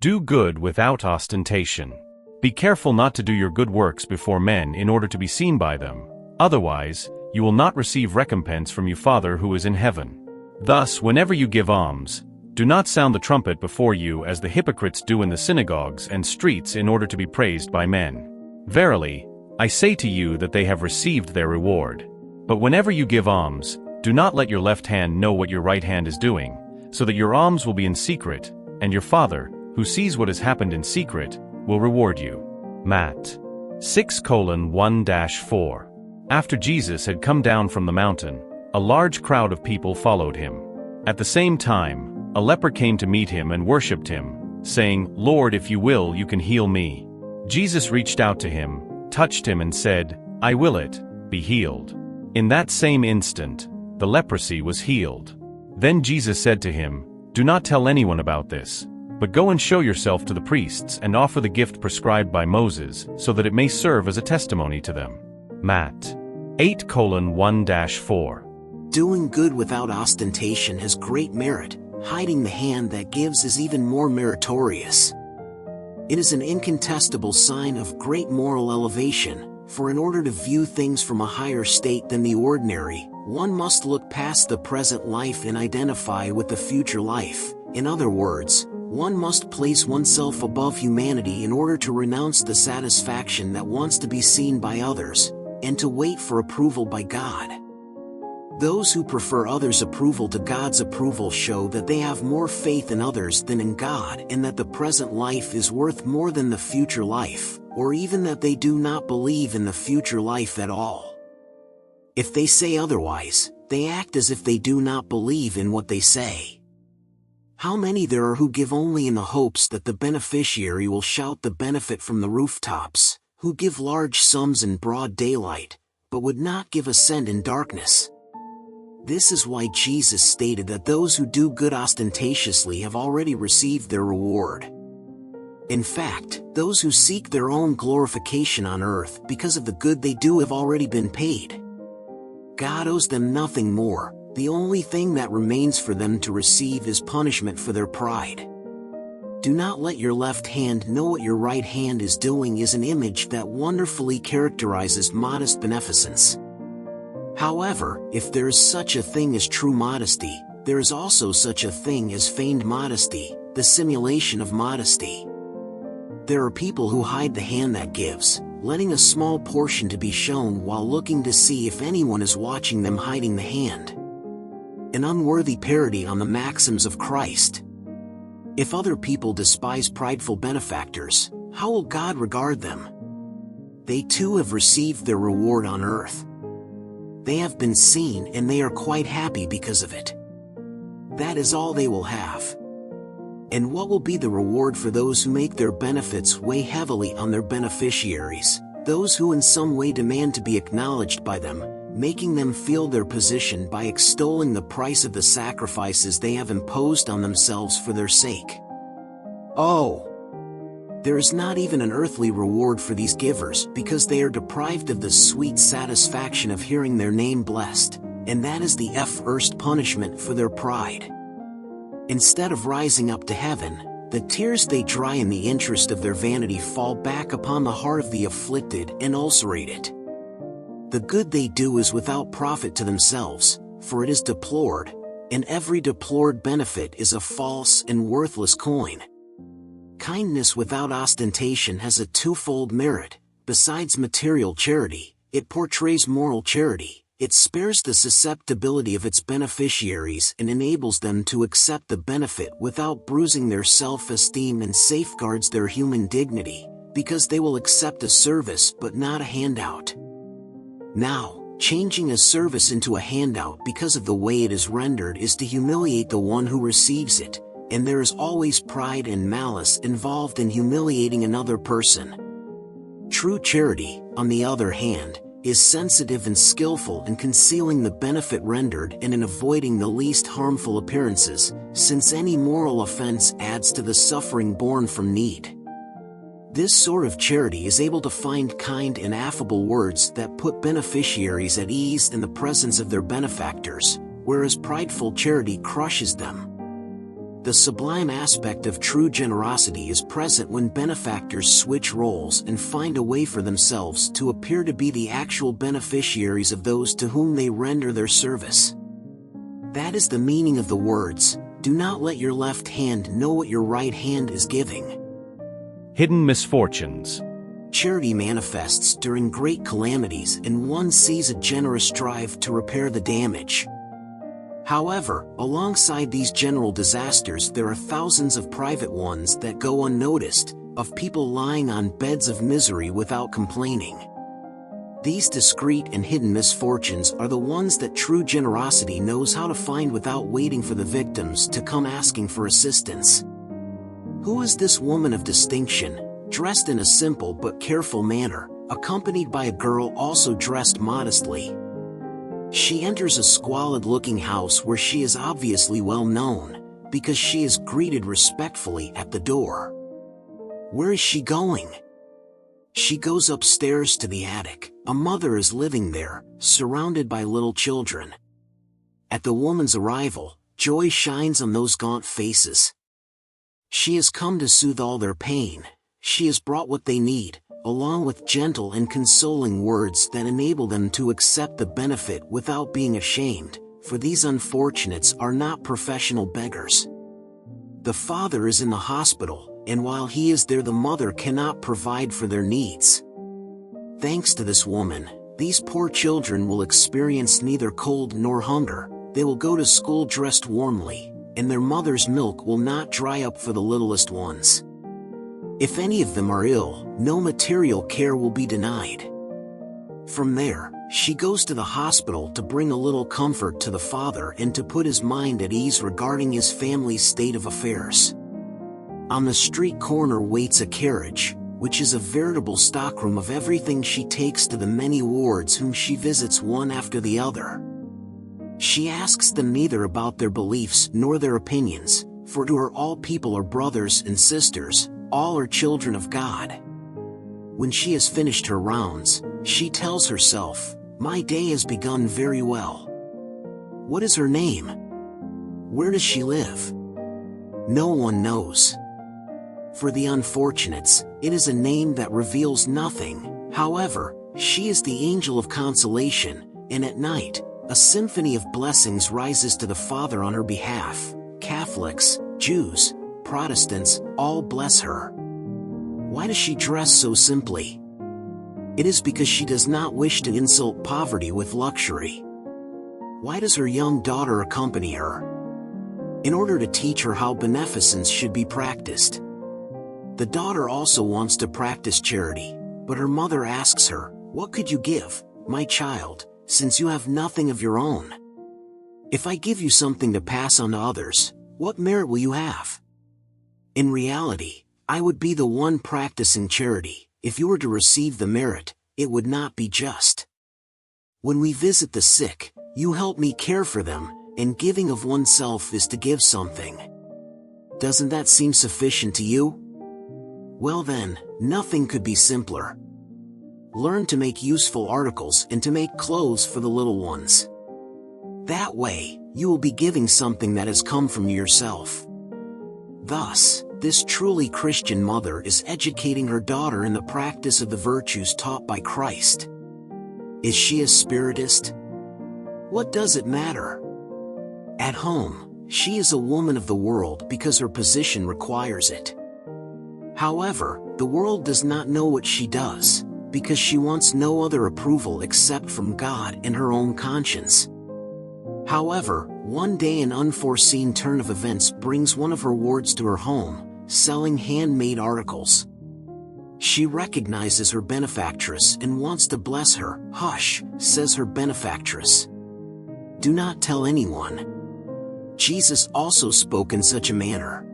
Do good without ostentation. Be careful not to do your good works before men in order to be seen by them. Otherwise, you will not receive recompense from your Father who is in heaven. Thus, whenever you give alms, do not sound the trumpet before you as the hypocrites do in the synagogues and streets in order to be praised by men. Verily, I say to you that they have received their reward. But whenever you give alms, do not let your left hand know what your right hand is doing, so that your alms will be in secret, and your Father, who sees what has happened in secret, will reward you. Matt 6:1-4. After Jesus had come down from the mountain, a large crowd of people followed him. At the same time, a leper came to meet him and worshipped him, saying, "Lord, if you will, you can heal me." Jesus reached out to him, touched him and said, "I will it, be healed." In that same instant, the leprosy was healed. Then Jesus said to him, "Do not tell anyone about this, but go and show yourself to the priests and offer the gift prescribed by Moses, so that it may serve as a testimony to them." Matt 8:1-4. Doing good without ostentation has great merit. Hiding the hand that gives is even more meritorious. It is an incontestable sign of great moral elevation, for in order to view things from a higher state than the ordinary, one must look past the present life and identify with the future life. In other words, one must place oneself above humanity in order to renounce the satisfaction that wants to be seen by others, and to wait for approval by God. Those who prefer others' approval to God's approval show that they have more faith in others than in God, and that the present life is worth more than the future life, or even that they do not believe in the future life at all. If they say otherwise, they act as if they do not believe in what they say. How many there are who give only in the hopes that the beneficiary will shout the benefit from the rooftops, who give large sums in broad daylight, but would not give a cent in darkness. This is why Jesus stated that those who do good ostentatiously have already received their reward. In fact, those who seek their own glorification on earth because of the good they do have already been paid. God owes them nothing more. The only thing that remains for them to receive is punishment for their pride. "Do not let your left hand know what your right hand is doing" is an image that wonderfully characterizes modest beneficence. However, if there is such a thing as true modesty, there is also such a thing as feigned modesty, the simulation of modesty. There are people who hide the hand that gives, letting a small portion to be shown while looking to see if anyone is watching them hiding the hand. An unworthy parody on the maxims of Christ. If other people despise prideful benefactors, how will God regard them? They too have received their reward on earth. They have been seen and they are quite happy because of it. That is all they will have. And what will be the reward for those who make their benefits weigh heavily on their beneficiaries, those who in some way demand to be acknowledged by them, making them feel their position by extolling the price of the sacrifices they have imposed on themselves for their sake? Oh! There is not even an earthly reward for these givers because they are deprived of the sweet satisfaction of hearing their name blessed, and that is the first punishment for their pride. Instead of rising up to heaven, the tears they dry in the interest of their vanity fall back upon the heart of the afflicted and ulcerate it. The good they do is without profit to themselves, for it is deplored, and every deplored benefit is a false and worthless coin. Kindness without ostentation has a twofold merit. Besides material charity, it portrays moral charity. It spares the susceptibility of its beneficiaries and enables them to accept the benefit without bruising their self-esteem, and safeguards their human dignity, because they will accept a service but not a handout. Now, changing a service into a handout because of the way it is rendered is to humiliate the one who receives it, and there is always pride and malice involved in humiliating another person. True charity, on the other hand, is sensitive and skillful in concealing the benefit rendered and in avoiding the least harmful appearances, since any moral offense adds to the suffering born from need. This sort of charity is able to find kind and affable words that put beneficiaries at ease in the presence of their benefactors, whereas prideful charity crushes them. The sublime aspect of true generosity is present when benefactors switch roles and find a way for themselves to appear to be the actual beneficiaries of those to whom they render their service. That is the meaning of the words, "Do not let your left hand know what your right hand is giving." Hidden misfortunes. Charity manifests during great calamities, and one sees a generous drive to repair the damage. However, alongside these general disasters there are thousands of private ones that go unnoticed, of people lying on beds of misery without complaining. These discreet and hidden misfortunes are the ones that true generosity knows how to find without waiting for the victims to come asking for assistance. Who is this woman of distinction, dressed in a simple but careful manner, accompanied by a girl also dressed modestly? She enters a squalid-looking house where she is obviously well known, because she is greeted respectfully at the door. Where is she going? She goes upstairs to the attic. A mother is living there, surrounded by little children. At the woman's arrival, joy shines on those gaunt faces. She has come to soothe all their pain. She has brought what they need, along with gentle and consoling words that enable them to accept the benefit without being ashamed, for these unfortunates are not professional beggars. The father is in the hospital, and while he is there the mother cannot provide for their needs. Thanks to this woman, these poor children will experience neither cold nor hunger. They will go to school dressed warmly, and their mother's milk will not dry up for the littlest ones. If any of them are ill, no material care will be denied. From there, she goes to the hospital to bring a little comfort to the father and to put his mind at ease regarding his family's state of affairs. On the street corner waits a carriage, which is a veritable stockroom of everything she takes to the many wards whom she visits one after the other. She asks them neither about their beliefs nor their opinions, for to her all people are brothers and sisters, all are children of God. When she has finished her rounds, she tells herself, "My day has begun very well." What is her name? Where does she live? No one knows. For the unfortunates, it is a name that reveals nothing. However, she is the angel of consolation, and at night, a symphony of blessings rises to the Father on her behalf. Catholics, Jews, Protestants, all bless her. Why does she dress so simply? It is because she does not wish to insult poverty with luxury. Why does her young daughter accompany her? In order to teach her how beneficence should be practiced. The daughter also wants to practice charity, but her mother asks her, "What could you give, my child, since you have nothing of your own? If I give you something to pass on to others, what merit will you have?" In reality, I would be the one practicing charity. If you were to receive the merit, it would not be just. When we visit the sick, you help me care for them, and giving of oneself is to give something. Doesn't that seem sufficient to you? Well then, nothing could be simpler. Learn to make useful articles and to make clothes for the little ones. That way, you will be giving something that has come from yourself. Thus, this truly Christian mother is educating her daughter in the practice of the virtues taught by Christ. Is she a spiritist? What does it matter? At home, she is a woman of the world because her position requires it. However, the world does not know what she does, because she wants no other approval except from God and her own conscience. However, one day an unforeseen turn of events brings one of her wards to her home, selling handmade articles. She recognizes her benefactress and wants to bless her. "Hush," says her benefactress. "Do not tell anyone." Jesus also spoke in such a manner.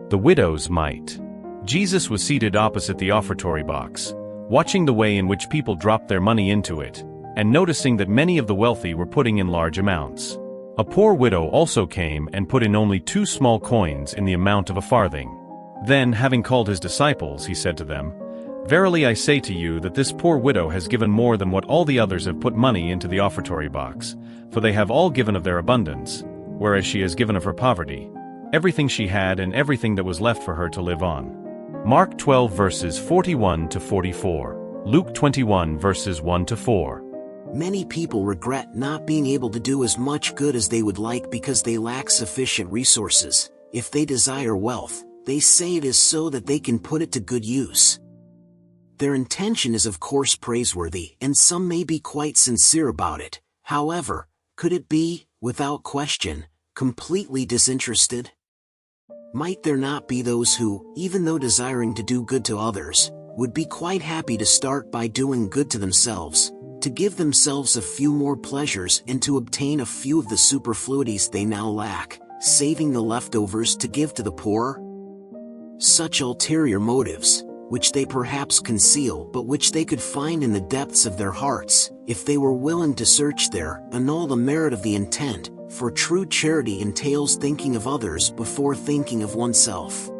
The widow's mite. Jesus was seated opposite the offertory box, watching the way in which people dropped their money into it, and noticing that many of the wealthy were putting in large amounts. A poor widow also came and put in only 2 small coins in the amount of a farthing. Then, having called his disciples, he said to them, "Verily I say to you that this poor widow has given more than what all the others have put money into the offertory box, for they have all given of their abundance, whereas she has given of her poverty." everything she had and everything that was left for her to live on. Mark 12 verses 41 to 44. Luke 21 verses 1 to 4. Many people regret not being able to do as much good as they would like because they lack sufficient resources. If they desire wealth, they say it is so that they can put it to good use. Their intention is of course praiseworthy, and some may be quite sincere about it. However, could it be, without question, completely disinterested? Might there not be those who, even though desiring to do good to others, would be quite happy to start by doing good to themselves, to give themselves a few more pleasures and to obtain a few of the superfluities they now lack, saving the leftovers to give to the poor? Such ulterior motives, which they perhaps conceal but which they could find in the depths of their hearts, if they were willing to search there, annul the merit of the intent, for true charity entails thinking of others before thinking of oneself.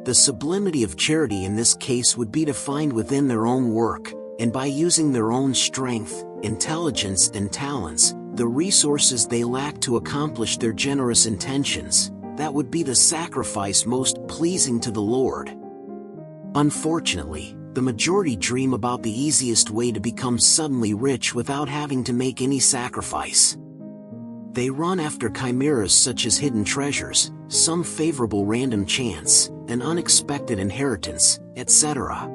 The sublimity of charity in this case would be to find within their own work, and by using their own strength, intelligence and talents, the resources they lack to accomplish their generous intentions. That would be the sacrifice most pleasing to the Lord. Unfortunately, the majority dream about the easiest way to become suddenly rich without having to make any sacrifice. They run after chimeras such as hidden treasures, some favorable random chance, an unexpected inheritance, etc.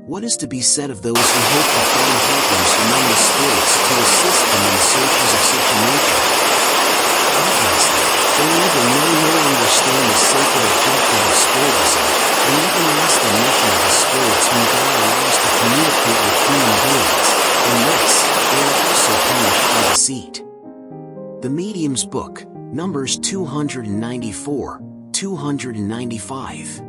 What is to be said of those who hope to find helpers among the spirits to assist them in searches of such a nature? Obviously, they neither know nor understand the sacred objective of Spiritism, and even less the mission of the spirits whom God allows to communicate with human beings. In this, they are also punished by deceit. The Medium's Book, Numbers 294, 295.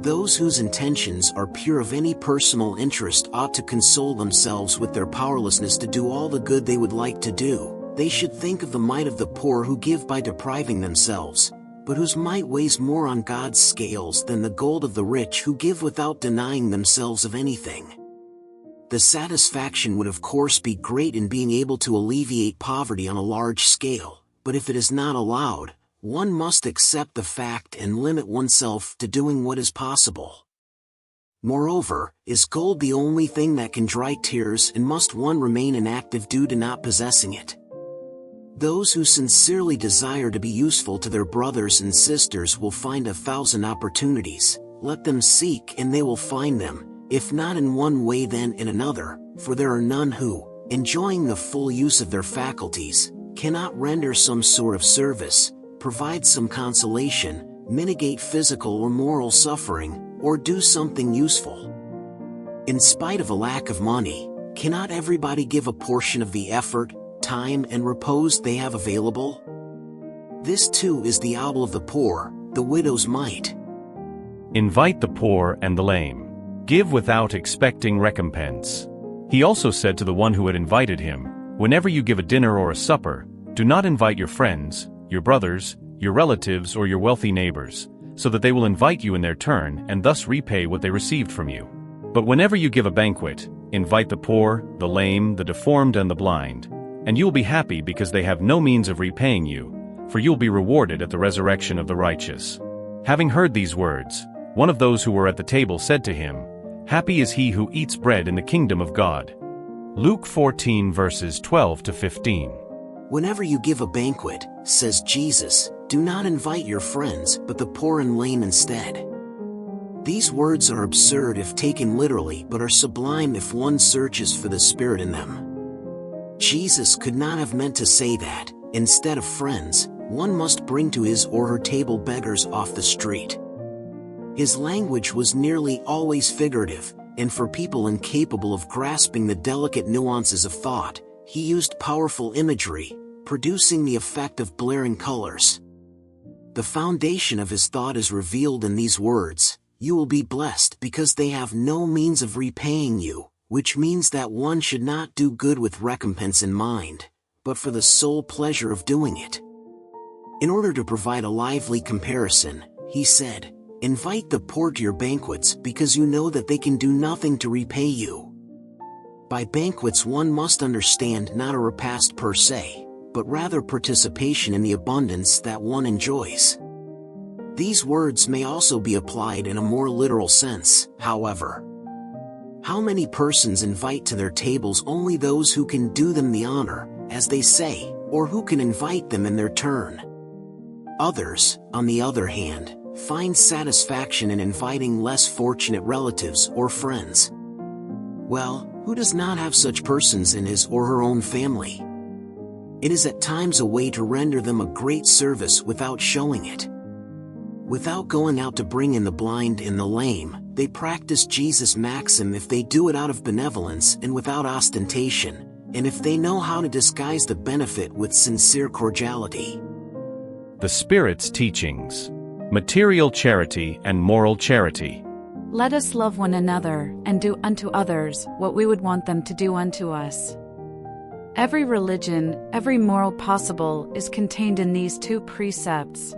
Those whose intentions are pure of any personal interest ought to console themselves with their powerlessness to do all the good they would like to do. They should think of the might of the poor who give by depriving themselves, but whose might weighs more on God's scales than the gold of the rich who give without denying themselves of anything. The satisfaction would of course be great in being able to alleviate poverty on a large scale, but if it is not allowed, one must accept the fact and limit oneself to doing what is possible. Moreover, is gold the only thing that can dry tears, and must one remain inactive due to not possessing it? Those who sincerely desire to be useful to their brothers and sisters will find 1,000 opportunities. Let them seek and they will find them, if not in one way then in another, for there are none who, enjoying the full use of their faculties, cannot render some sort of service, provide some consolation, mitigate physical or moral suffering, or do something useful. In spite of a lack of money, cannot everybody give a portion of the effort, time and repose they have available? This too is the owl of the poor, the widow's mite. Invite the poor and the lame. Give without expecting recompense. He also said to the one who had invited him, "Whenever you give a dinner or a supper, do not invite your friends, your brothers, your relatives or your wealthy neighbors, so that they will invite you in their turn and thus repay what they received from you. But whenever you give a banquet, invite the poor, the lame, the deformed and the blind, and you will be happy because they have no means of repaying you, for you will be rewarded at the resurrection of the righteous." Having heard these words, one of those who were at the table said to him, "Happy is he who eats bread in the kingdom of God." Luke 14 verses 12 to 15. Whenever you give a banquet, says Jesus, do not invite your friends but the poor and lame instead. These words are absurd if taken literally but are sublime if one searches for the Spirit in them. Jesus could not have meant to say that, instead of friends, one must bring to his or her table beggars off the street. His language was nearly always figurative, and for people incapable of grasping the delicate nuances of thought, he used powerful imagery, producing the effect of blaring colors. The foundation of his thought is revealed in these words: "You will be blessed because they have no means of repaying you," which means that one should not do good with recompense in mind, but for the sole pleasure of doing it. In order to provide a lively comparison, he said, "Invite the poor to your banquets because you know that they can do nothing to repay you." By banquets one must understand not a repast per se, but rather participation in the abundance that one enjoys. These words may also be applied in a more literal sense, however. How many persons invite to their tables only those who can do them the honor, as they say, or who can invite them in their turn? Others, on the other hand, find satisfaction in inviting less fortunate relatives or friends. Well, who does not have such persons in his or her own family? It is at times a way to render them a great service without showing it. Without going out to bring in the blind and the lame, they practice Jesus' maxim: if they do it out of benevolence and without ostentation, and if they know how to disguise the benefit with sincere cordiality. The Spirit's teachings. Material charity and moral charity. Let us love one another, and do unto others what we would want them to do unto us. Every religion, every moral possible, is contained in these two precepts.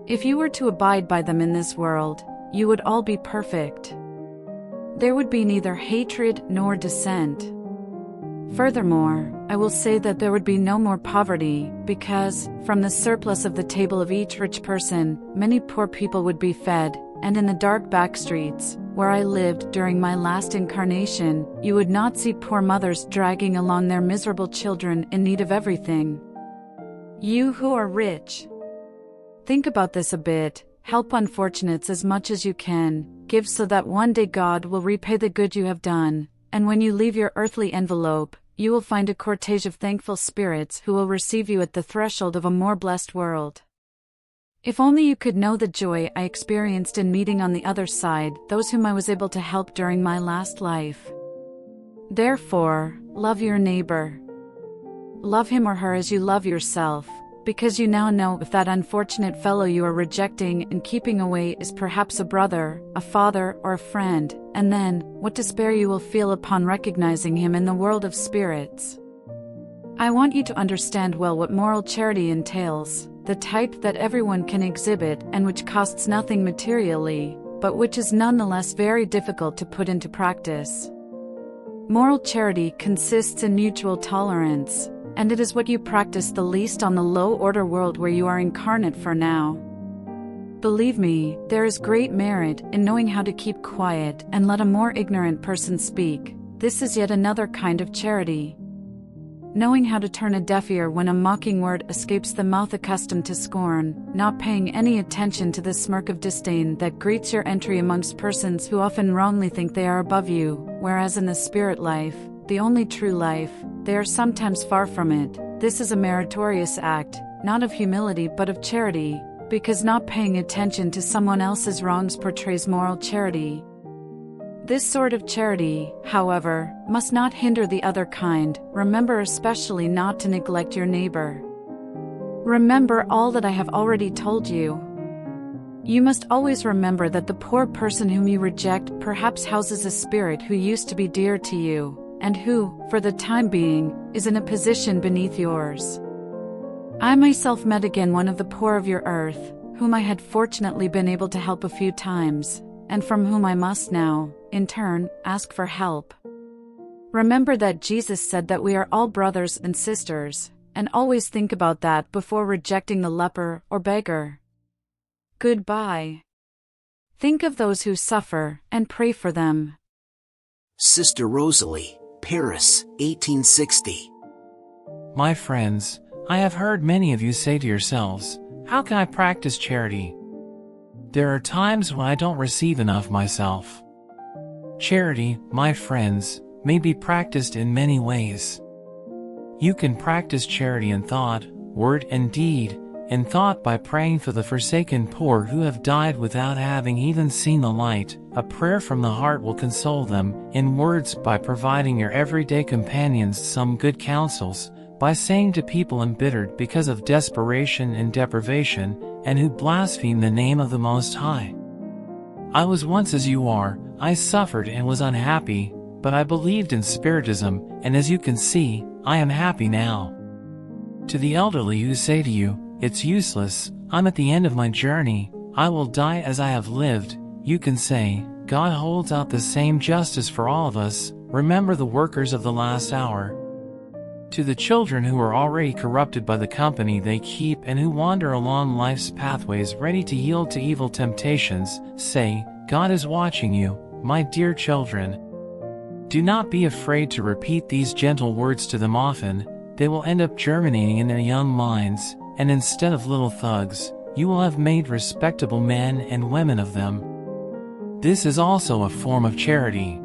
If you were to abide by them in this world, you would all be perfect. There would be neither hatred nor dissent. Furthermore, I will say that there would be no more poverty, because, from the surplus of the table of each rich person, many poor people would be fed, and in the dark back streets, where I lived during my last incarnation, you would not see poor mothers dragging along their miserable children in need of everything. You who are rich, think about this a bit. Help unfortunates as much as you can, give so that one day God will repay the good you have done, and when you leave your earthly envelope, you will find a cortege of thankful spirits who will receive you at the threshold of a more blessed world. If only you could know the joy I experienced in meeting on the other side those whom I was able to help during my last life. Therefore, love your neighbor. Love him or her as you love yourself, because you now know if that unfortunate fellow you are rejecting and keeping away is perhaps a brother, a father, or a friend, and then, what despair you will feel upon recognizing him in the world of spirits. I want you to understand well what moral charity entails, the type that everyone can exhibit and which costs nothing materially, but which is nonetheless very difficult to put into practice. Moral charity consists in mutual tolerance, and it is what you practice the least on the low-order world where you are incarnate for now. Believe me, there is great merit in knowing how to keep quiet and let a more ignorant person speak. This is yet another kind of charity. Knowing how to turn a deaf ear when a mocking word escapes the mouth accustomed to scorn, not paying any attention to the smirk of disdain that greets your entry amongst persons who often wrongly think they are above you, whereas in the spirit life, the only true life, they are sometimes far from it. This is a meritorious act, not of humility but of charity, because not paying attention to someone else's wrongs portrays moral charity. This sort of charity, however, must not hinder the other kind. Remember especially not to neglect your neighbor. Remember all that I have already told you. You must always remember that the poor person whom you reject perhaps houses a spirit who used to be dear to you, and who, for the time being, is in a position beneath yours. I myself met again one of the poor of your earth, whom I had fortunately been able to help a few times, and from whom I must now, in turn, ask for help. Remember that Jesus said that we are all brothers and sisters, and always think about that before rejecting the leper or beggar. Goodbye. Think of those who suffer, and pray for them. Sister Rosalie, Paris, 1860. My friends, I have heard many of you say to yourselves, how can I practice charity? There are times when I don't receive enough myself. Charity, my friends, may be practiced in many ways. You can practice charity in thought, word and deed. In thought by praying for the forsaken poor who have died without having even seen the light, a prayer from the heart will console them. In words by providing your everyday companions some good counsels, by saying to people embittered because of desperation and deprivation, and who blaspheme the name of the Most High. I was once as you are, I suffered and was unhappy, but I believed in Spiritism, and as you can see, I am happy now. To the elderly who say to you, it's useless, I'm at the end of my journey, I will die as I have lived, you can say, God holds out the same justice for all of us. Remember the workers of the last hour. To the children who are already corrupted by the company they keep and who wander along life's pathways ready to yield to evil temptations, say, God is watching you, my dear children. Do not be afraid to repeat these gentle words to them often. They will end up germinating in their young minds, and instead of little thugs, you will have made respectable men and women of them. This is also a form of charity.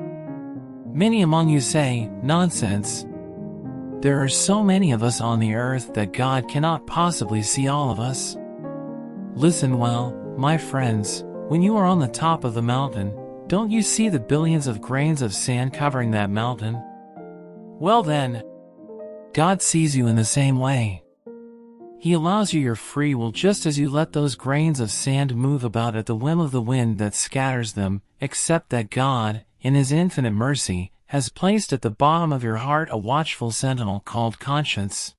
Many among you say, nonsense. There are so many of us on the earth that God cannot possibly see all of us. Listen well, my friends, when you are on the top of the mountain, don't you see the billions of grains of sand covering that mountain? Well then, God sees you in the same way. He allows you your free will just as you let those grains of sand move about at the whim of the wind that scatters them, except that God, in His infinite mercy, has placed at the bottom of your heart a watchful sentinel called conscience.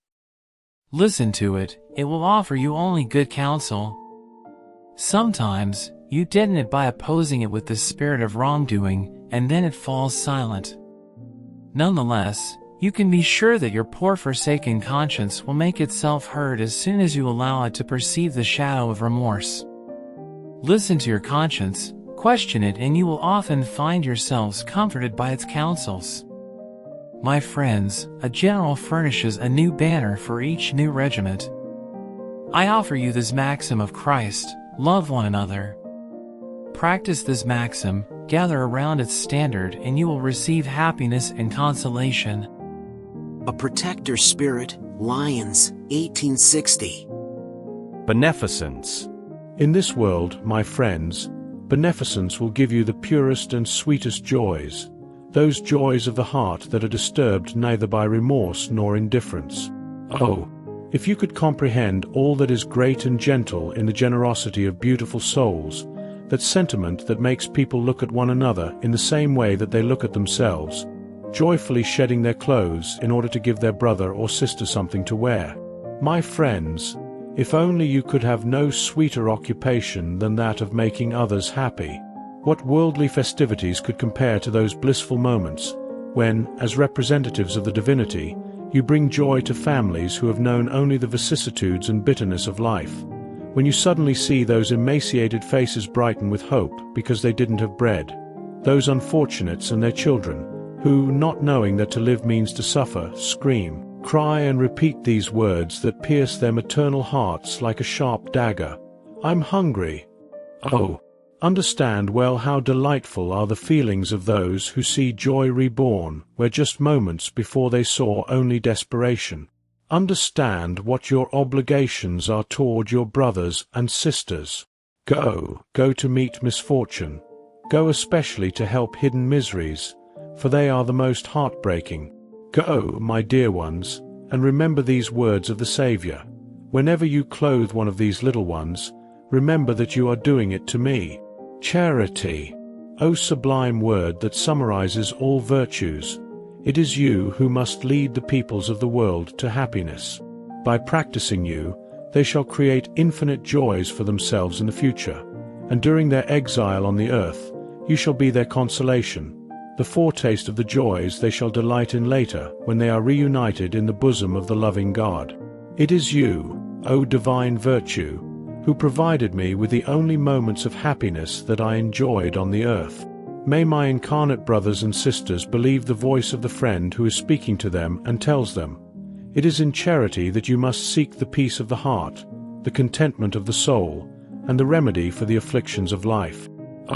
Listen to it, it will offer you only good counsel. Sometimes, you deaden it by opposing it with the spirit of wrongdoing, and then it falls silent. Nonetheless, you can be sure that your poor forsaken conscience will make itself heard as soon as you allow it to perceive the shadow of remorse. Listen to your conscience, question it, and you will often find yourselves comforted by its counsels. My friends, a general furnishes a new banner for each new regiment. I offer you this maxim of Christ, love one another. Practice this maxim, gather around its standard, and you will receive happiness and consolation. A Protector Spirit, Lyons, 1860. Beneficence. In this world, my friends, beneficence will give you the purest and sweetest joys, those joys of the heart that are disturbed neither by remorse nor indifference. Oh, if you could comprehend all that is great and gentle in the generosity of beautiful souls, that sentiment that makes people look at one another in the same way that they look at themselves, joyfully shedding their clothes in order to give their brother or sister something to wear. My friends, if only you could have no sweeter occupation than that of making others happy. What worldly festivities could compare to those blissful moments, when, as representatives of the divinity, you bring joy to families who have known only the vicissitudes and bitterness of life, when you suddenly see those emaciated faces brighten with hope because they didn't have bread, those unfortunates and their children, who, not knowing that to live means to suffer, scream, cry and repeat these words that pierce their maternal hearts like a sharp dagger, I'm hungry. Oh, understand well how delightful are the feelings of those who see joy reborn where just moments before they saw only desperation. Understand what your obligations are toward your brothers and sisters. Go to meet misfortune. Go especially to help hidden miseries, for they are the most heartbreaking. Go, my dear ones, and remember these words of the Savior. Whenever you clothe one of these little ones, remember that you are doing it to me. Charity. O sublime word that summarizes all virtues. It is you who must lead the peoples of the world to happiness. By practicing you, they shall create infinite joys for themselves in the future, and during their exile on the earth, you shall be their consolation, the foretaste of the joys they shall delight in later when they are reunited in the bosom of the loving God. It is you, O divine virtue, who provided me with the only moments of happiness that I enjoyed on the earth. May my incarnate brothers and sisters believe the voice of the friend who is speaking to them and tells them, it is in charity that you must seek the peace of the heart, the contentment of the soul, and the remedy for the afflictions of life.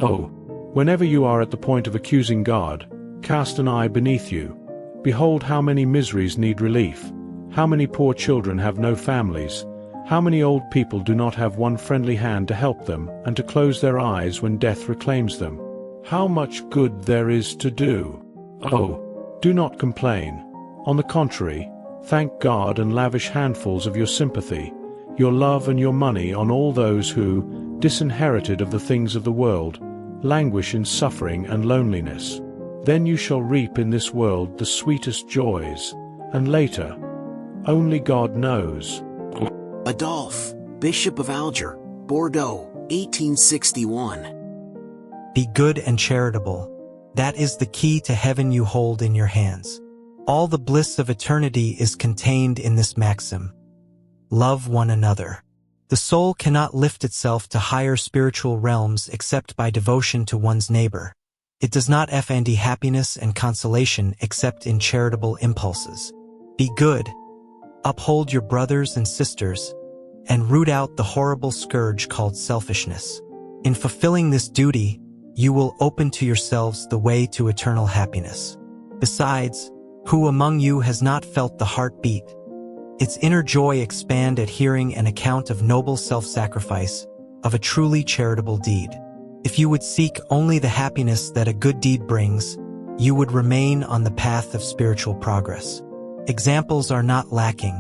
Oh, whenever you are at the point of accusing God, cast an eye beneath you. Behold how many miseries need relief, how many poor children have no families, how many old people do not have one friendly hand to help them and to close their eyes when death reclaims them. How much good there is to do. Oh, do not complain. On the contrary, thank God and lavish handfuls of your sympathy, your love and your money on all those who, disinherited of the things of the world, languish in suffering and loneliness. Then you shall reap in this world the sweetest joys, and later, only God knows. Adolphe, Bishop of Alger, Bordeaux, 1861. Be good and charitable. That is the key to heaven you hold in your hands. All the bliss of eternity is contained in this maxim. Love one another. The soul cannot lift itself to higher spiritual realms except by devotion to one's neighbor. It does not find happiness and consolation except in charitable impulses. Be good, uphold your brothers and sisters, and root out the horrible scourge called selfishness. In fulfilling this duty, you will open to yourselves the way to eternal happiness. Besides, who among you has not felt the heartbeat, its inner joy expand at hearing an account of noble self-sacrifice, of a truly charitable deed? If you would seek only the happiness that a good deed brings, you would remain on the path of spiritual progress. Examples are not lacking.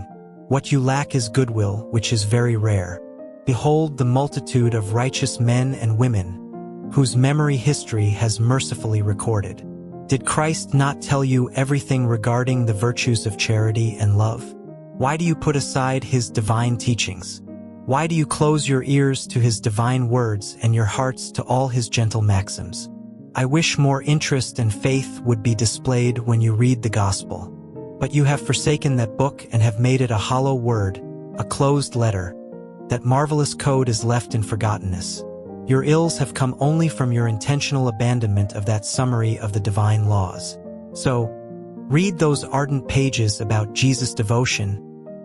What you lack is goodwill, which is very rare. Behold the multitude of righteous men and women, whose memory history has mercifully recorded. Did Christ not tell you everything regarding the virtues of charity and love? Why do you put aside his divine teachings? Why do you close your ears to his divine words and your hearts to all his gentle maxims? I wish more interest and faith would be displayed when you read the gospel. But you have forsaken that book and have made it a hollow word, a closed letter. That marvelous code is left in forgottenness. Your ills have come only from your intentional abandonment of that summary of the divine laws. So, read those ardent pages about Jesus' devotion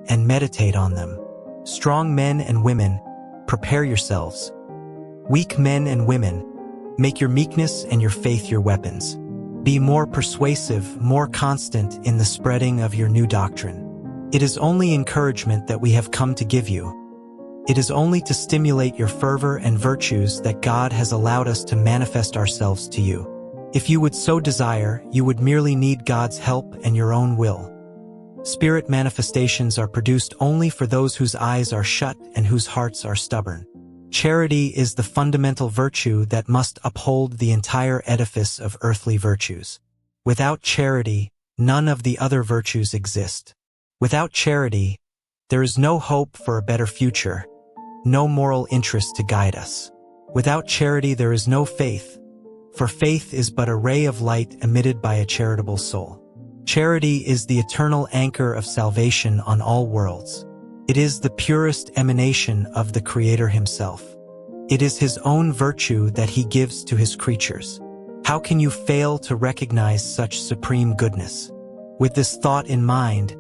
and meditate on them. Strong men and women, prepare yourselves. Weak men and women, make your meekness and your faith your weapons. Be more persuasive, more constant in the spreading of your new doctrine. It is only encouragement that we have come to give you. It is only to stimulate your fervor and virtues that God has allowed us to manifest ourselves to you. If you would so desire, you would merely need God's help and your own will. Spirit manifestations are produced only for those whose eyes are shut and whose hearts are stubborn. Charity is the fundamental virtue that must uphold the entire edifice of earthly virtues. Without charity, none of the other virtues exist. Without charity, there is no hope for a better future, no moral interest to guide us. Without charity, there is no faith, for faith is but a ray of light emitted by a charitable soul. Charity is the eternal anchor of salvation on all worlds. It is the purest emanation of the Creator himself. It is his own virtue that he gives to his creatures. How can you fail to recognize such supreme goodness? With this thought in mind,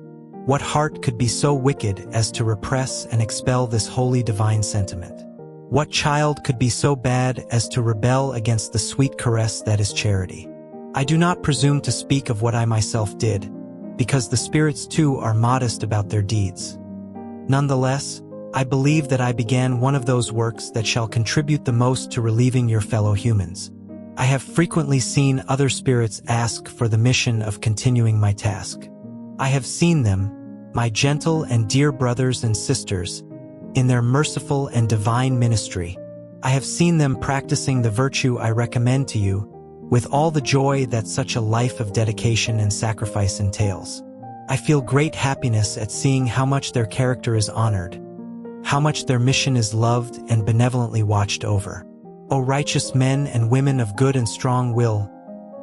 what heart could be so wicked as to repress and expel this holy divine sentiment? What child could be so bad as to rebel against the sweet caress that is charity? I do not presume to speak of what I myself did, because the spirits too are modest about their deeds. Nonetheless, I believe that I began one of those works that shall contribute the most to relieving your fellow humans. I have frequently seen other spirits ask for the mission of continuing my task. I have seen them, my gentle and dear brothers and sisters, in their merciful and divine ministry. I have seen them practicing the virtue I recommend to you, with all the joy that such a life of dedication and sacrifice entails. I feel great happiness at seeing how much their character is honored, how much their mission is loved and benevolently watched over. O righteous men and women of good and strong will,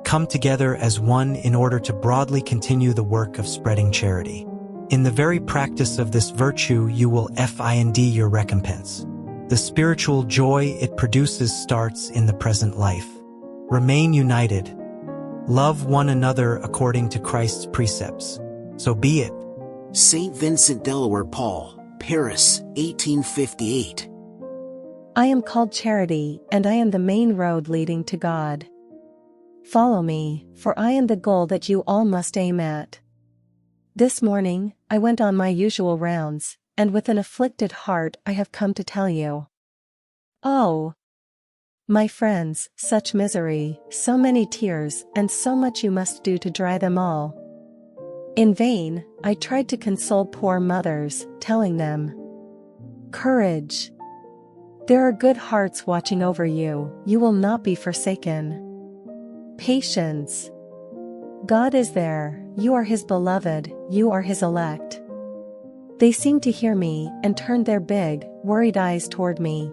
come together as one in order to broadly continue the work of spreading charity. In the very practice of this virtue you will find your recompense. The spiritual joy it produces starts in the present life. Remain united. Love one another according to Christ's precepts. So be it. St. Vincent Delaware Paul, Paris, 1858. I am called Charity, and I am the main road leading to God. Follow me, for I am the goal that you all must aim at. This morning, I went on my usual rounds, and with an afflicted heart I have come to tell you. Oh, my friends, such misery, so many tears, and so much you must do to dry them all. In vain, I tried to console poor mothers, telling them, "Courage! There are good hearts watching over you, you will not be forsaken. Patience! God is there, you are his beloved, you are his elect." They seemed to hear me and turned their big, worried eyes toward me.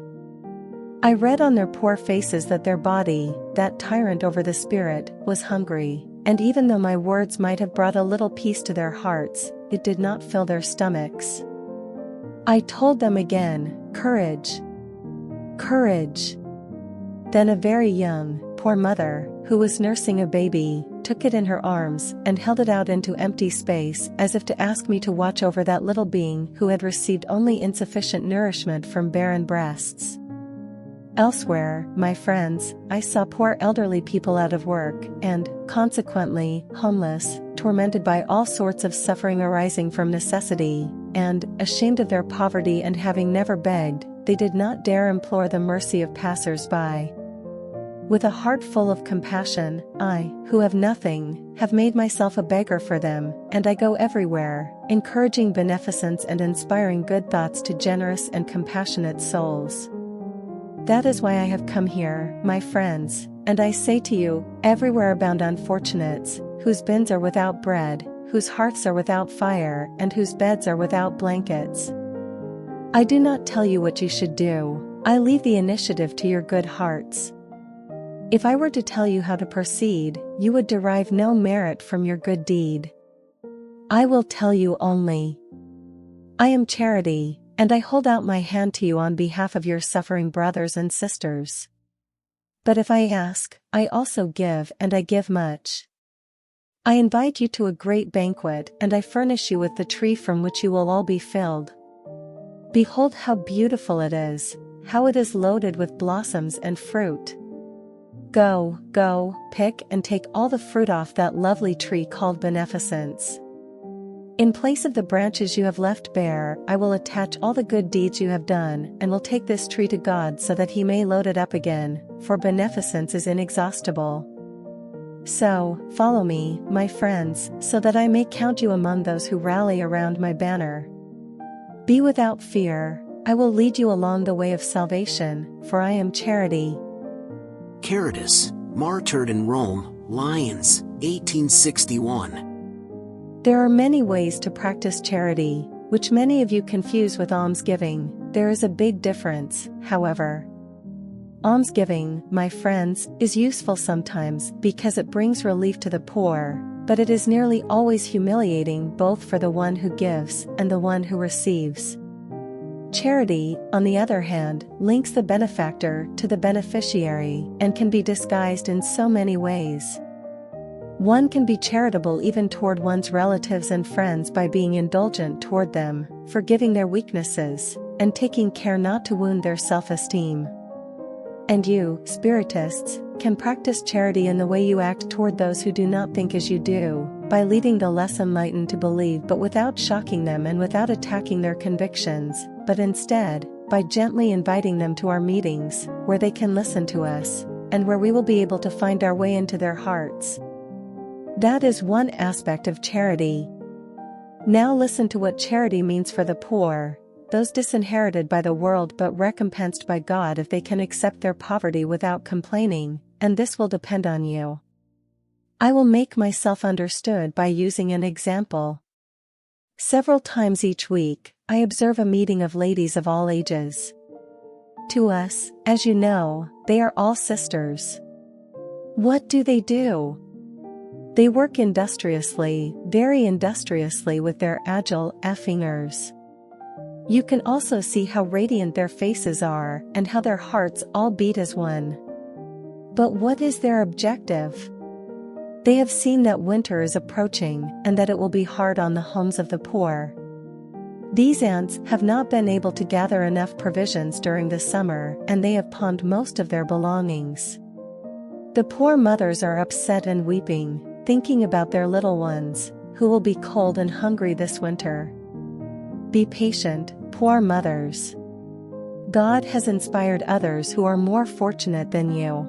I read on their poor faces that their body, that tyrant over the spirit, was hungry, and even though my words might have brought a little peace to their hearts, it did not fill their stomachs. I told them again, "Courage! Courage!" Then a very young, poor mother, who was nursing a baby, took it in her arms and held it out into empty space as if to ask me to watch over that little being who had received only insufficient nourishment from barren breasts. Elsewhere, my friends, I saw poor elderly people out of work and, consequently, homeless, tormented by all sorts of suffering arising from necessity, and, ashamed of their poverty and having never begged, they did not dare implore the mercy of passers-by. With a heart full of compassion, I, who have nothing, have made myself a beggar for them, and I go everywhere, encouraging beneficence and inspiring good thoughts to generous and compassionate souls. That is why I have come here, my friends, and I say to you, everywhere abound unfortunates, whose bins are without bread, whose hearths are without fire, and whose beds are without blankets. I do not tell you what you should do, I leave the initiative to your good hearts. If I were to tell you how to proceed, you would derive no merit from your good deed. I will tell you only. I am Charity, and I hold out my hand to you on behalf of your suffering brothers and sisters. But if I ask, I also give, and I give much. I invite you to a great banquet, and I furnish you with the tree from which you will all be filled. Behold how beautiful it is, how it is loaded with blossoms and fruit. Go, go, pick and take all the fruit off that lovely tree called beneficence. In place of the branches you have left bare, I will attach all the good deeds you have done, and will take this tree to God so that he may load it up again, for beneficence is inexhaustible. So, follow me, my friends, so that I may count you among those who rally around my banner. Be without fear, I will lead you along the way of salvation, for I am Charity. Caritas, martyred in Rome, Lyons, 1861. There are many ways to practice charity, which many of you confuse with almsgiving. There is a big difference, however. Almsgiving, my friends, is useful sometimes because it brings relief to the poor, but it is nearly always humiliating both for the one who gives and the one who receives. Charity, on the other hand, links the benefactor to the beneficiary and can be disguised in so many ways. One can be charitable even toward one's relatives and friends by being indulgent toward them, forgiving their weaknesses, and taking care not to wound their self-esteem. And you, Spiritists, can practice charity in the way you act toward those who do not think as you do, by leading the less enlightened to believe but without shocking them and without attacking their convictions, but instead, by gently inviting them to our meetings, where they can listen to us, and where we will be able to find our way into their hearts. That is one aspect of charity. Now listen to what charity means for the poor, those disinherited by the world but recompensed by God if they can accept their poverty without complaining, and this will depend on you. I will make myself understood by using an example. Several times each week, I observe a meeting of ladies of all ages. To us, as you know, they are all sisters. What do? They work industriously, very industriously with their agile fingers. You can also see how radiant their faces are and how their hearts all beat as one. But what is their objective? They have seen that winter is approaching and that it will be hard on the homes of the poor. These aunts have not been able to gather enough provisions during the summer, and they have pawned most of their belongings. The poor mothers are upset and weeping, thinking about their little ones, who will be cold and hungry this winter. Be patient, poor mothers. God has inspired others who are more fortunate than you.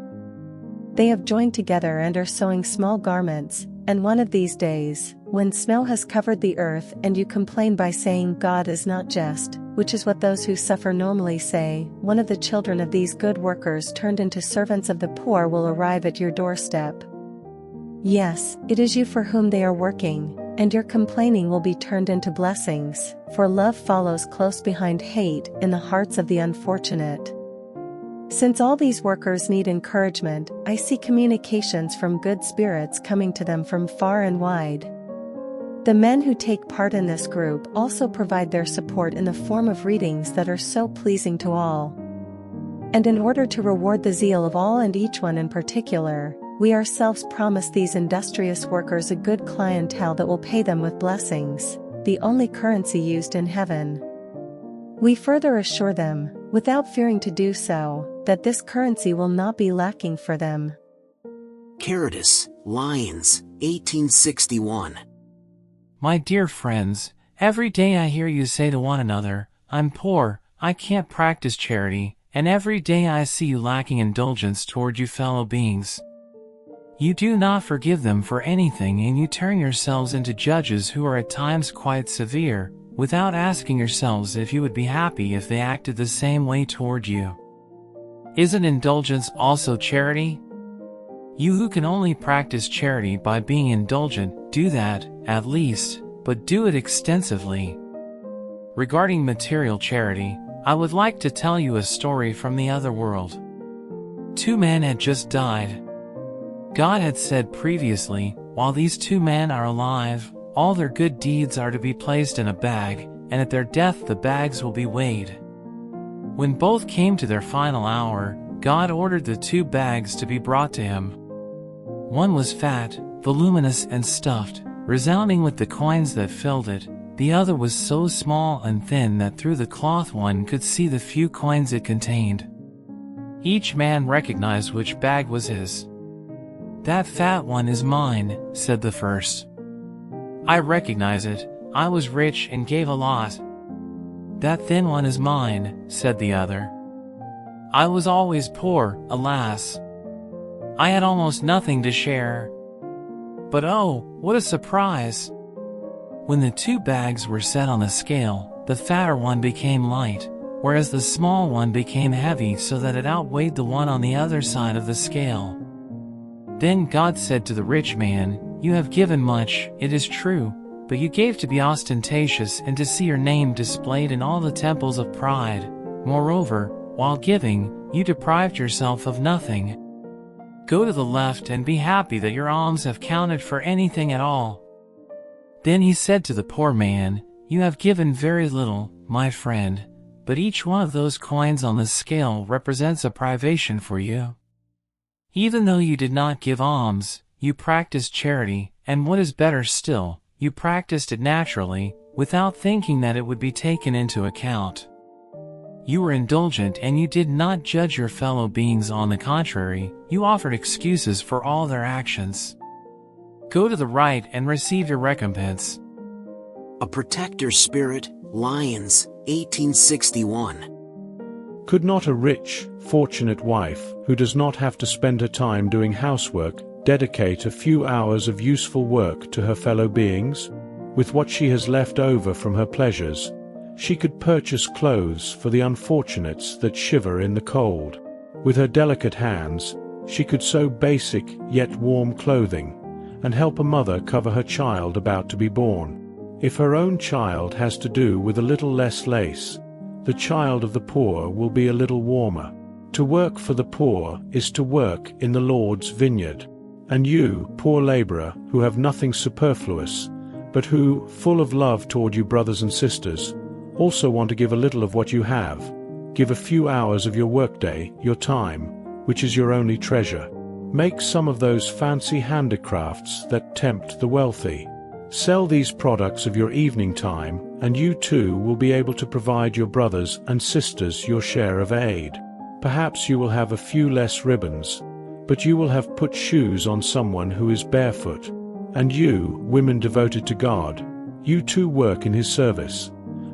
They have joined together and are sewing small garments, and one of these days, when snow has covered the earth and you complain by saying God is not just, which is what those who suffer normally say, one of the children of these good workers turned into servants of the poor will arrive at your doorstep. Yes, it is you for whom they are working, and your complaining will be turned into blessings, for love follows close behind hate in the hearts of the unfortunate. Since all these workers need encouragement, I see communications from good spirits coming to them from far and wide. The men who take part in this group also provide their support in the form of readings that are so pleasing to all. And in order to reward the zeal of all and each one in particular, we ourselves promise these industrious workers a good clientele that will pay them with blessings, the only currency used in heaven. We further assure them, without fearing to do so, that this currency will not be lacking for them. Spiritism, Lyons, 1861. My dear friends, every day I hear you say to one another, I'm poor, I can't practice charity, and every day I see you lacking indulgence toward you fellow beings. You do not forgive them for anything, and you turn yourselves into judges who are at times quite severe, without asking yourselves if you would be happy if they acted the same way toward you. Isn't indulgence also charity? You who can only practice charity by being indulgent, do that, at least, but do it extensively. Regarding material charity, I would like to tell you a story from the other world. 2 men had just died. God had said previously, while these 2 men are alive, all their good deeds are to be placed in a bag, and at their death the bags will be weighed. When both came to their final hour, God ordered the 2 bags to be brought to him. One was fat, voluminous and stuffed, resounding with the coins that filled it. The other was so small and thin that through the cloth one could see the few coins it contained. Each man recognized which bag was his. That fat one is mine, said the first. I recognize it, I was rich and gave a lot. That thin one is mine, said the other. I was always poor, alas. I had almost nothing to share. But oh, what a surprise! When the 2 bags were set on the scale, the fatter one became light, whereas the small one became heavy so that it outweighed the one on the other side of the scale. Then God said to the rich man, You have given much, it is true, but you gave to be ostentatious and to see your name displayed in all the temples of pride. Moreover, while giving, you deprived yourself of nothing. Go to the left and be happy that your alms have counted for anything at all. Then he said to the poor man, You have given very little, my friend, but each one of those coins on the scale represents a privation for you. Even though you did not give alms, you practiced charity, and what is better still, you practiced it naturally, without thinking that it would be taken into account. You were indulgent and you did not judge your fellow beings. On the contrary, you offered excuses for all their actions. Go to the right and receive your recompense. A Protector Spirit, Lyons, 1861. Could not a rich, fortunate wife, who does not have to spend her time doing housework, dedicate a few hours of useful work to her fellow beings? With what she has left over from her pleasures, she could purchase clothes for the unfortunates that shiver in the cold. With her delicate hands, she could sew basic yet warm clothing, and help a mother cover her child about to be born. If her own child has to do with a little less lace, the child of the poor will be a little warmer. To work for the poor is to work in the Lord's vineyard. And you, poor laborer, who have nothing superfluous, but who, full of love toward you brothers and sisters, also want to give a little of what you have, give a few hours of your workday, your time, which is your only treasure. Make some of those fancy handicrafts that tempt the wealthy. Sell these products of your evening time, and you too will be able to provide your brothers and sisters your share of aid. Perhaps you will have a few less ribbons, but you will have put shoes on someone who is barefoot. And you, women devoted to God, you too work in His service.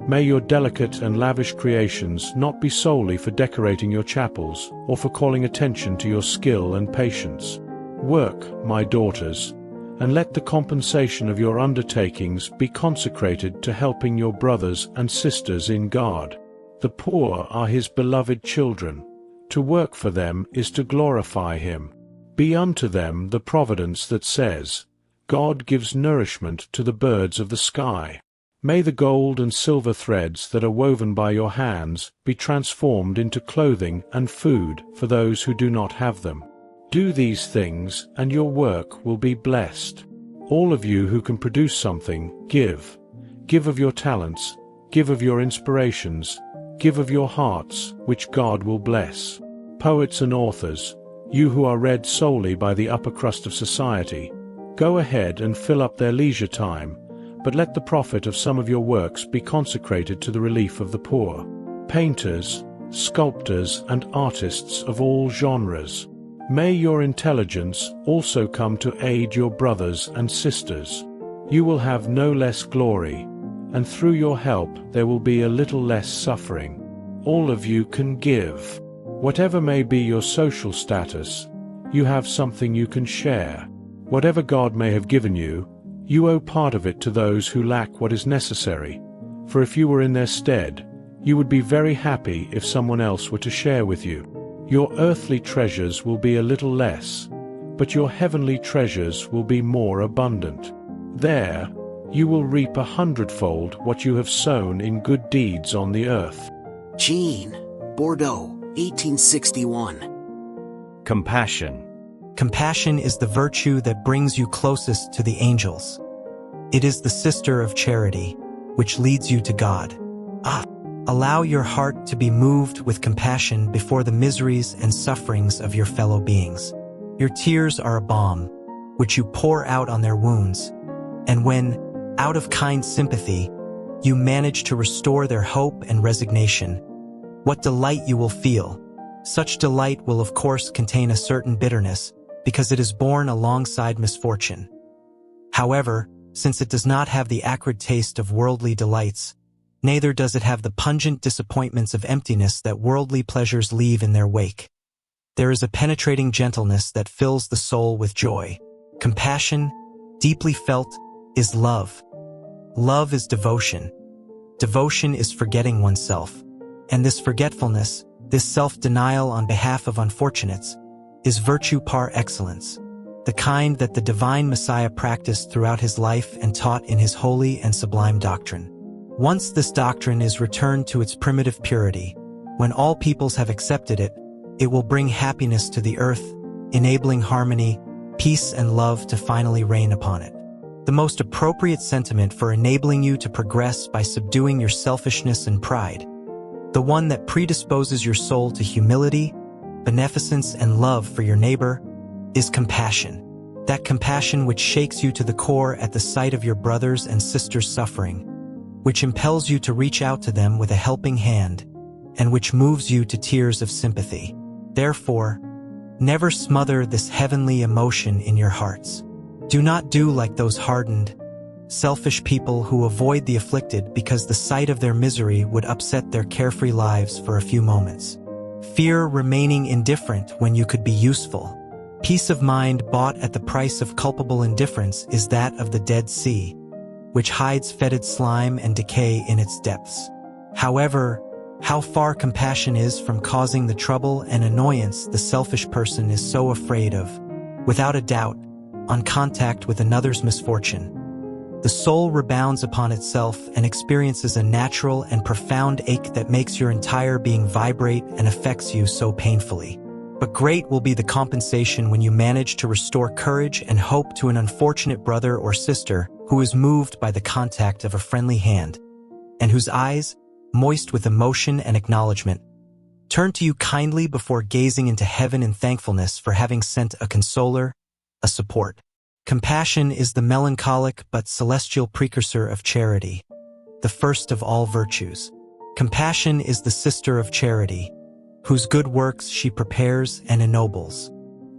May your delicate and lavish creations not be solely for decorating your chapels, or for calling attention to your skill and patience. Work, my daughters, and let the compensation of your undertakings be consecrated to helping your brothers and sisters in God. The poor are His beloved children. To work for them is to glorify Him. Be unto them the providence that says, God gives nourishment to the birds of the sky. May the gold and silver threads that are woven by your hands be transformed into clothing and food for those who do not have them. Do these things, and your work will be blessed. All of you who can produce something, give. Give of your talents, give of your inspirations, give of your hearts, which God will bless. Poets and authors, you who are read solely by the upper crust of society, go ahead and fill up their leisure time, but let the profit of some of your works be consecrated to the relief of the poor. Painters, sculptors, and artists of all genres, may your intelligence also come to aid your brothers and sisters. You will have no less glory, and through your help there will be a little less suffering. All of you can give. Whatever may be your social status, you have something you can share. Whatever God may have given you, you owe part of it to those who lack what is necessary, for if you were in their stead, you would be very happy if someone else were to share with you. Your earthly treasures will be a little less, but your heavenly treasures will be more abundant. There, you will reap 100-fold what you have sown in good deeds on the earth. Jean, Bordeaux, 1861. Compassion. Compassion is the virtue that brings you closest to the angels. It is the sister of charity, which leads you to God. Allow your heart to be moved with compassion before the miseries and sufferings of your fellow beings. Your tears are a balm, which you pour out on their wounds, and when, out of kind sympathy, you manage to restore their hope and resignation, what delight you will feel. Such delight will of course contain a certain bitterness, because it is born alongside misfortune. However, since it does not have the acrid taste of worldly delights, neither does it have the pungent disappointments of emptiness that worldly pleasures leave in their wake. There is a penetrating gentleness that fills the soul with joy. Compassion, deeply felt, is love. Love is devotion. Devotion is forgetting oneself. And this forgetfulness, this self-denial on behalf of unfortunates, is virtue par excellence, the kind that the divine Messiah practiced throughout his life and taught in his holy and sublime doctrine. Once this doctrine is returned to its primitive purity, when all peoples have accepted it, it will bring happiness to the earth, enabling harmony, peace, and love to finally reign upon it. The most appropriate sentiment for enabling you to progress by subduing your selfishness and pride, the one that predisposes your soul to humility, beneficence, and love for your neighbor, is compassion. That compassion which shakes you to the core at the sight of your brothers and sisters suffering, which impels you to reach out to them with a helping hand, and which moves you to tears of sympathy. Therefore, never smother this heavenly emotion in your hearts. Do not do like those hardened, selfish people who avoid the afflicted because the sight of their misery would upset their carefree lives for a few moments. Fear remaining indifferent when you could be useful. Peace of mind bought at the price of culpable indifference is that of the Dead Sea, which hides fetid slime and decay in its depths. However, how far compassion is from causing the trouble and annoyance the selfish person is so afraid of, without a doubt, on contact with another's misfortune, the soul rebounds upon itself and experiences a natural and profound ache that makes your entire being vibrate and affects you so painfully. But great will be the compensation when you manage to restore courage and hope to an unfortunate brother or sister who is moved by the contact of a friendly hand, and whose eyes, moist with emotion and acknowledgement, turn to you kindly before gazing into heaven in thankfulness for having sent a consoler, a support. Compassion is the melancholic but celestial precursor of charity, the first of all virtues. Compassion is the sister of charity, whose good works she prepares and ennobles.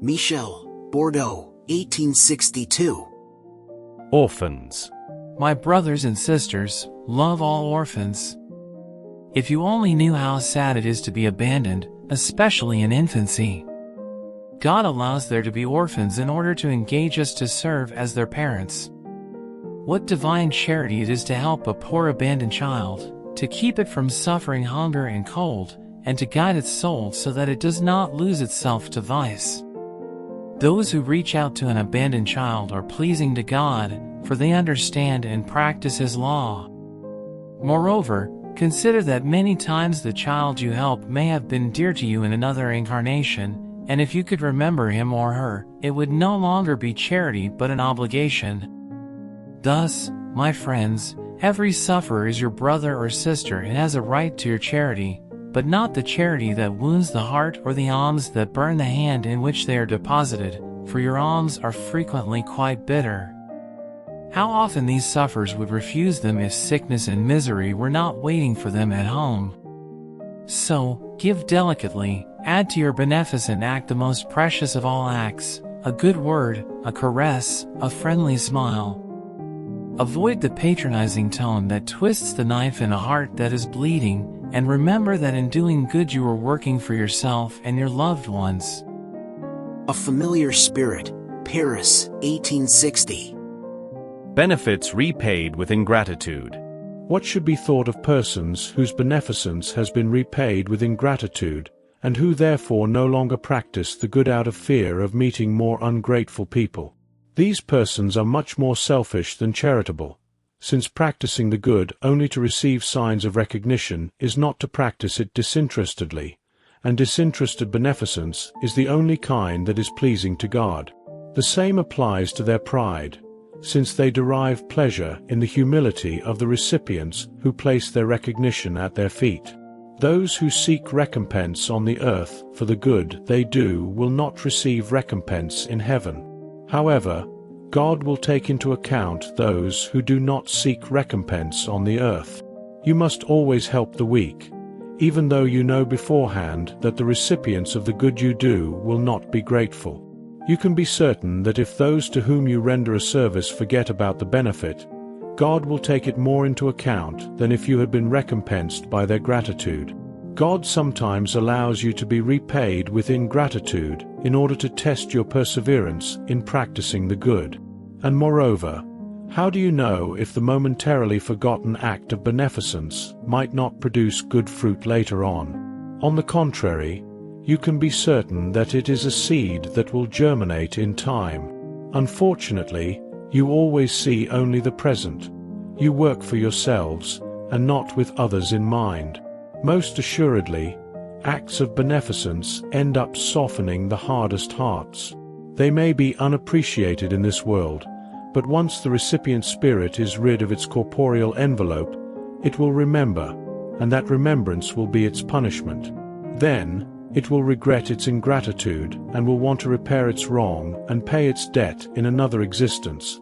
Michel, Bordeaux, 1862. Orphans. My brothers and sisters, love all orphans. If you only knew how sad it is to be abandoned, especially in infancy. God allows there to be orphans in order to engage us to serve as their parents. What divine charity it is to help a poor abandoned child, to keep it from suffering hunger and cold, and to guide its soul so that it does not lose itself to vice. Those who reach out to an abandoned child are pleasing to God, for they understand and practice His law. Moreover, consider that many times the child you help may have been dear to you in another incarnation, and if you could remember him or her, it would no longer be charity but an obligation. Thus, my friends, every sufferer is your brother or sister and has a right to your charity, but not the charity that wounds the heart or the alms that burn the hand in which they are deposited, for your alms are frequently quite bitter. How often these sufferers would refuse them if sickness and misery were not waiting for them at home. So, give delicately, add to your beneficent act the most precious of all acts, a good word, a caress, a friendly smile. Avoid the patronizing tone that twists the knife in a heart that is bleeding, and remember that in doing good you are working for yourself and your loved ones. A Familiar Spirit, Paris, 1860. Benefits repaid with ingratitude. What should be thought of persons whose beneficence has been repaid with ingratitude, and who therefore no longer practice the good out of fear of meeting more ungrateful people? These persons are much more selfish than charitable, since practicing the good only to receive signs of recognition is not to practice it disinterestedly, and disinterested beneficence is the only kind that is pleasing to God. The same applies to their pride, since they derive pleasure in the humility of the recipients who place their recognition at their feet. Those who seek recompense on the earth for the good they do will not receive recompense in heaven. However, God will take into account those who do not seek recompense on the earth. You must always help the weak, even though you know beforehand that the recipients of the good you do will not be grateful. You can be certain that if those to whom you render a service forget about the benefit, God will take it more into account than if you had been recompensed by their gratitude. God sometimes allows you to be repaid with ingratitude in order to test your perseverance in practicing the good. And moreover, how do you know if the momentarily forgotten act of beneficence might not produce good fruit later on? On the contrary, you can be certain that it is a seed that will germinate in time. Unfortunately, you always see only the present. You work for yourselves, and not with others in mind. Most assuredly, acts of beneficence end up softening the hardest hearts. They may be unappreciated in this world, but once the recipient spirit is rid of its corporeal envelope, it will remember, and that remembrance will be its punishment. Then, it will regret its ingratitude and will want to repair its wrong and pay its debt in another existence,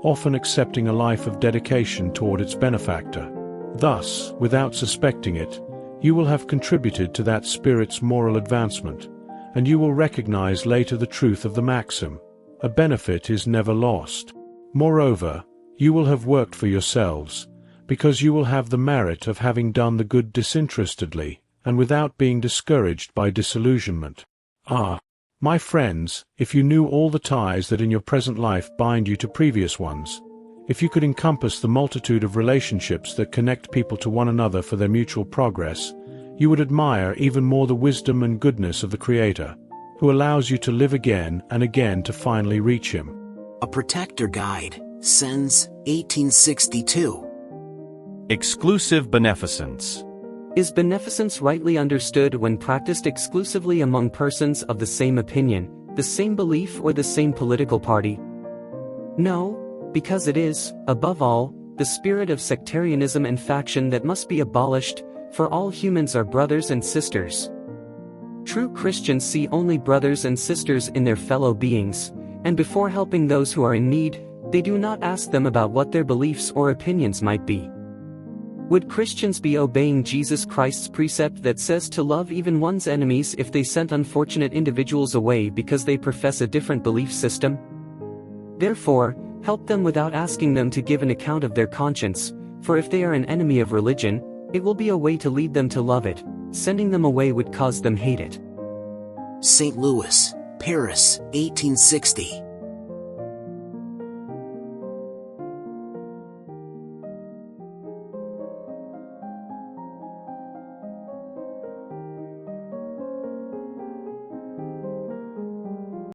often accepting a life of dedication toward its benefactor. Thus, without suspecting it, you will have contributed to that spirit's moral advancement, and you will recognize later the truth of the maxim, a benefit is never lost. Moreover, you will have worked for yourselves, because you will have the merit of having done the good disinterestedly, and without being discouraged by disillusionment. Ah, my friends, if you knew all the ties that in your present life bind you to previous ones, if you could encompass the multitude of relationships that connect people to one another for their mutual progress, you would admire even more the wisdom and goodness of the Creator, who allows you to live again and again to finally reach Him. A Protector Guide, Sens, 1862. Exclusive beneficence. Is beneficence rightly understood when practiced exclusively among persons of the same opinion, the same belief or the same political party? No, because it is, above all, the spirit of sectarianism and faction that must be abolished, for all humans are brothers and sisters. True Christians see only brothers and sisters in their fellow beings, and before helping those who are in need, they do not ask them about what their beliefs or opinions might be. Would Christians be obeying Jesus Christ's precept that says to love even one's enemies if they sent unfortunate individuals away because they profess a different belief system? Therefore, help them without asking them to give an account of their conscience, for if they are an enemy of religion, it will be a way to lead them to love it. Sending them away would cause them hate it. St. Louis, Paris, 1860.